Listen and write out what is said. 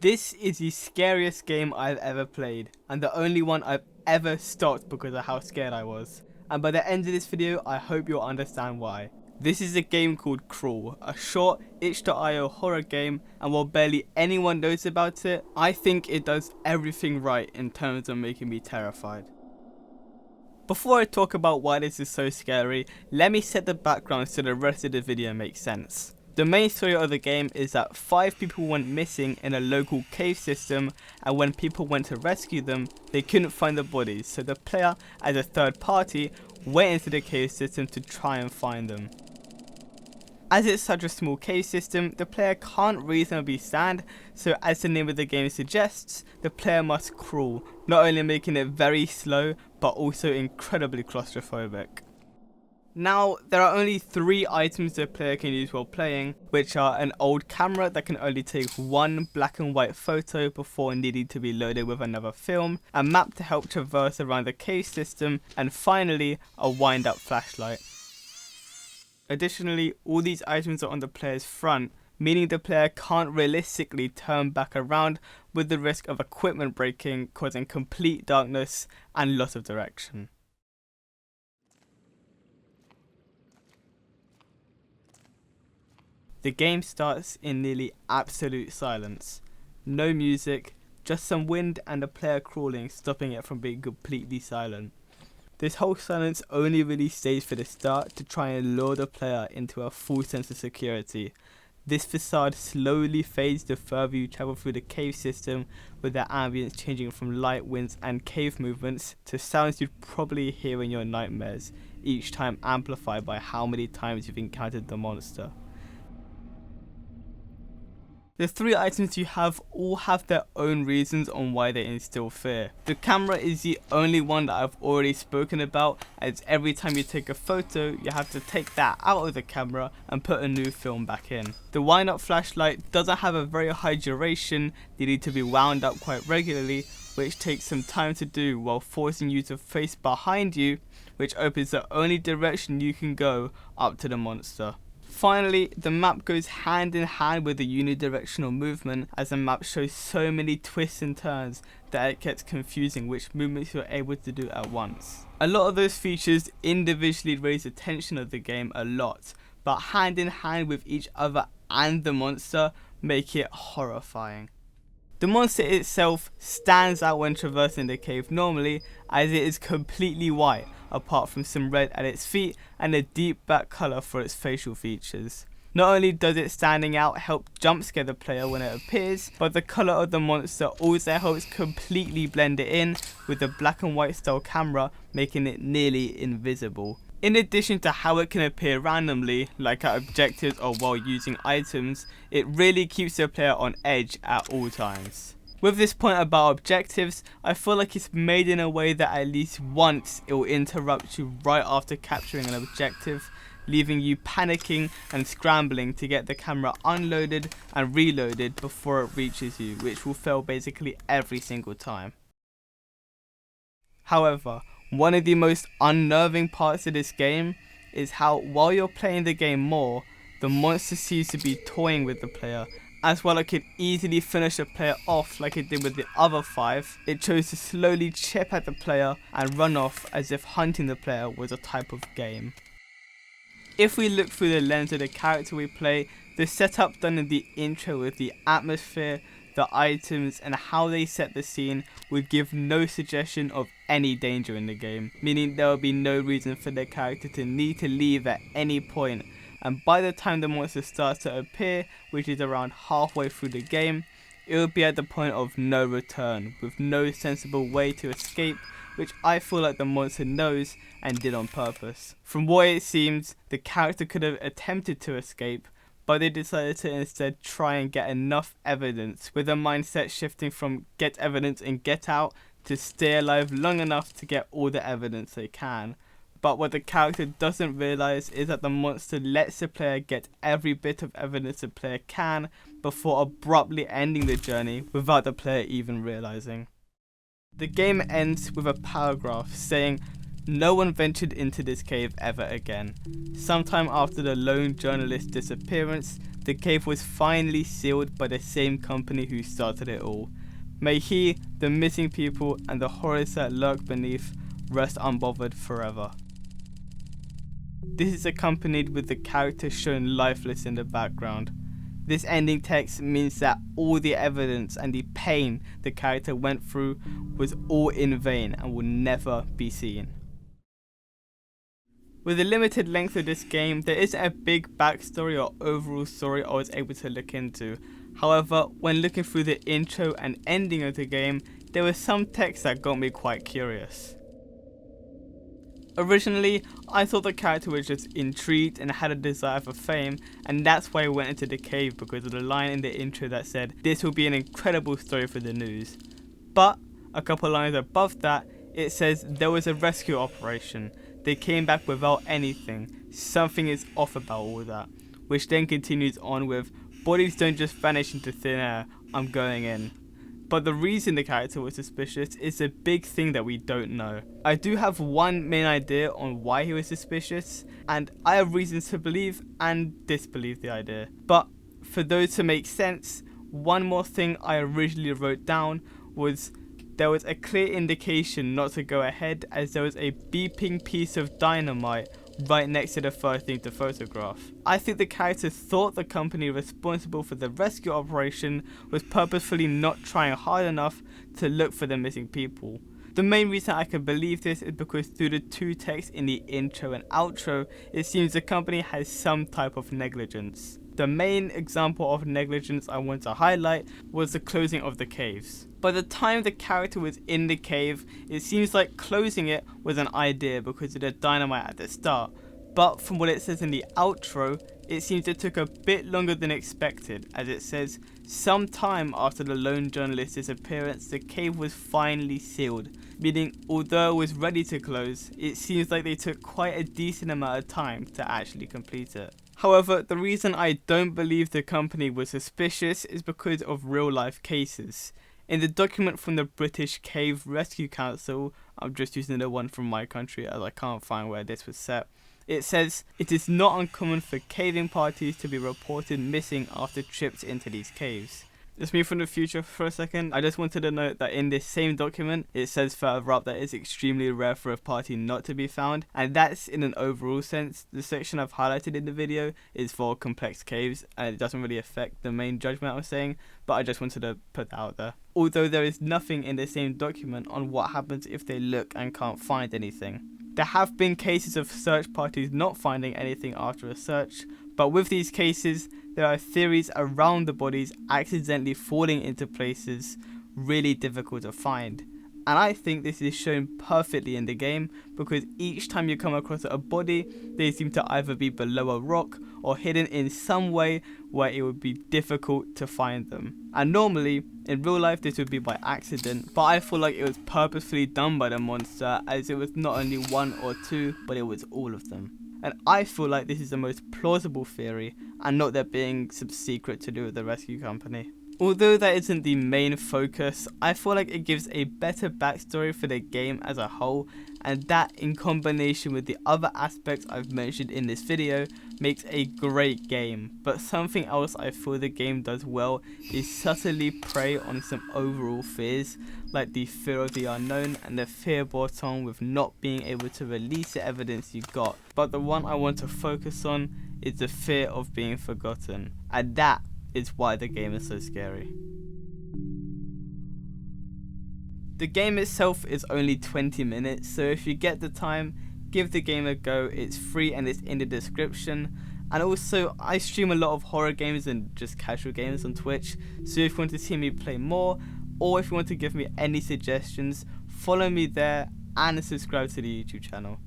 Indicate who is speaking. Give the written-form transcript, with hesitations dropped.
Speaker 1: This is the scariest game I've ever played, and the only one I've ever stopped because of how scared I was. And by the end of this video, I hope you'll understand why. This is a game called Crawl, a short itch.io horror game, and while barely anyone knows about it, I think it does everything right in terms of making me terrified. Before I talk about why this is so scary, let me set the background so the rest of the video makes sense. The main story of the game is that 5 people went missing in a local cave system, and when people went to rescue them, they couldn't find the bodies, so the player, as a third party, went into the cave system to try and find them. As it's such a small cave system, the player can't reasonably stand, so as the name of the game suggests, the player must crawl, not only making it very slow, but also incredibly claustrophobic. Now, there are only 3 items the player can use while playing, which are an old camera that can only take one black and white photo before needing to be loaded with another film, a map to help traverse around the cave system, and finally, a wind-up flashlight. Additionally, all these items are on the player's front, meaning the player can't realistically turn back around with the risk of equipment breaking, causing complete darkness and loss of direction. The game starts in nearly absolute silence. No music, just some wind and the player crawling, stopping it from being completely silent. This whole silence only really stays for the start to try and lure the player into a full sense of security. This facade slowly fades the further you travel through the cave system, with the ambience changing from light, winds and cave movements to sounds you'd probably hear in your nightmares, each time amplified by how many times you've encountered the monster. The 3 items you have all have their own reasons on why they instill fear. The camera is the only one that I've already spoken about, as every time you take a photo, you have to take that out of the camera and put a new film back in. The wind-up flashlight doesn't have a very high duration, they need to be wound up quite regularly, which takes some time to do while forcing you to face behind you, which opens the only direction you can go up to the monster. Finally, the map goes hand in hand with the unidirectional movement, as the map shows so many twists and turns that it gets confusing which movements you're able to do at once. A lot of those features individually raise the tension of the game a lot, but hand in hand with each other and the monster make it horrifying. The monster itself stands out when traversing the cave normally, as it is completely white, apart from some red at its feet and a deep black colour for its facial features. Not only does it standing out help jump scare the player when it appears, but the colour of the monster also helps completely blend it in, with the black and white style camera making it nearly invisible. In addition to how it can appear randomly, like at objectives or while using items, it really keeps the player on edge at all times. With this point about objectives, I feel like it's made in a way that at least once it will interrupt you right after capturing an objective, leaving you panicking and scrambling to get the camera unloaded and reloaded before it reaches you, which will fail basically every single time. However, one of the most unnerving parts of this game is how, while you're playing the game more, the monster seems to be toying with the player, as while it could easily finish the player off like it did with the other 5, it chose to slowly chip at the player and run off as if hunting the player was a type of game. If we look through the lens of the character we play, the setup done in the intro with the atmosphere, the items and how they set the scene would give no suggestion of any danger in the game, meaning there would be no reason for the character to need to leave at any point, and by the time the monster starts to appear, which is around halfway through the game, it will be at the point of no return, with no sensible way to escape, which I feel like the monster knows and did on purpose. From what it seems, the character could have attempted to escape, but they decided to instead try and get enough evidence, with a mindset shifting from get evidence and get out to stay alive long enough to get all the evidence they can. But what the character doesn't realise is that the monster lets the player get every bit of evidence the player can before abruptly ending the journey without the player even realising. The game ends with a paragraph saying, No one ventured into this cave ever again. Sometime after the lone journalist's disappearance, the cave was finally sealed by the same company who started it all. May he, the missing people, and the horrors that lurk beneath rest unbothered forever. This is accompanied with the character shown lifeless in the background. This ending text means that all the evidence and the pain the character went through was all in vain and will never be seen. With the limited length of this game, there isn't a big backstory or overall story I was able to look into. However, when looking through the intro and ending of the game, there was some text that got me quite curious. Originally, I thought the character was just intrigued and had a desire for fame, and that's why I went into the cave, because of the line in the intro that said, "This will be an incredible story for the news." But a couple lines above that, it says there was a rescue operation. They came back without anything. Something is off about all that. Which then continues on with, "Bodies don't just vanish into thin air. I'm going in." But the reason the character was suspicious is a big thing that we don't know. I do have one main idea on why he was suspicious, and I have reasons to believe and disbelieve the idea. But for those to make sense, one more thing I originally wrote down was there was a clear indication not to go ahead, as there was a beeping piece of dynamite right next to the first thing to photograph. I think the character thought the company responsible for the rescue operation was purposefully not trying hard enough to look for the missing people. The main reason I can believe this is because through the two texts in the intro and outro, it seems the company has some type of negligence. The main example of negligence I want to highlight was the closing of the caves. By the time the character was in the cave, it seems like closing it was an idea because of the dynamite at the start. But from what it says in the outro, it seems it took a bit longer than expected, as it says, sometime after the lone journalist's disappearance, the cave was finally sealed, meaning although it was ready to close, it seems like they took quite a decent amount of time to actually complete it. However, the reason I don't believe the company was suspicious is because of real life cases. In the document from the British Cave Rescue Council, I'm just using the one from my country as I can't find where this was set, it says, "It is not uncommon for caving parties to be reported missing after trips into these caves." Just me from the future for a second. I just wanted to note that in this same document, it says further up that it's extremely rare for a party not to be found, and that's in an overall sense. The section I've highlighted in the video is for complex caves, and it doesn't really affect the main judgment I was saying, but I just wanted to put that out there. Although there is nothing in the same document on what happens if they look and can't find anything. There have been cases of search parties not finding anything after a search, but with these cases, there are theories around the bodies accidentally falling into places really difficult to find. And I think this is shown perfectly in the game, because each time you come across a body, they seem to either be below a rock or hidden in some way where it would be difficult to find them. And normally, in real life this would be by accident, but I feel like it was purposefully done by the monster, as it was not only one or two, but it was all of them. And I feel like this is the most plausible theory, and not there being some secret to do with the rescue company. Although that isn't the main focus, I feel like it gives a better backstory for the game as a whole, and that in combination with the other aspects I've mentioned in this video makes a great game. But something else I feel the game does well is subtly prey on some overall fears, like the fear of the unknown and the fear brought on with not being able to release the evidence you got. But the one I want to focus on is the fear of being forgotten, and that is why the game is so scary. The game itself is only 20 minutes, so if you get the time, give the game a go. It's free and it's in the description. And also, I stream a lot of horror games and just casual games on Twitch, so if you want to see me play more, or if you want to give me any suggestions, follow me there and subscribe to the YouTube channel.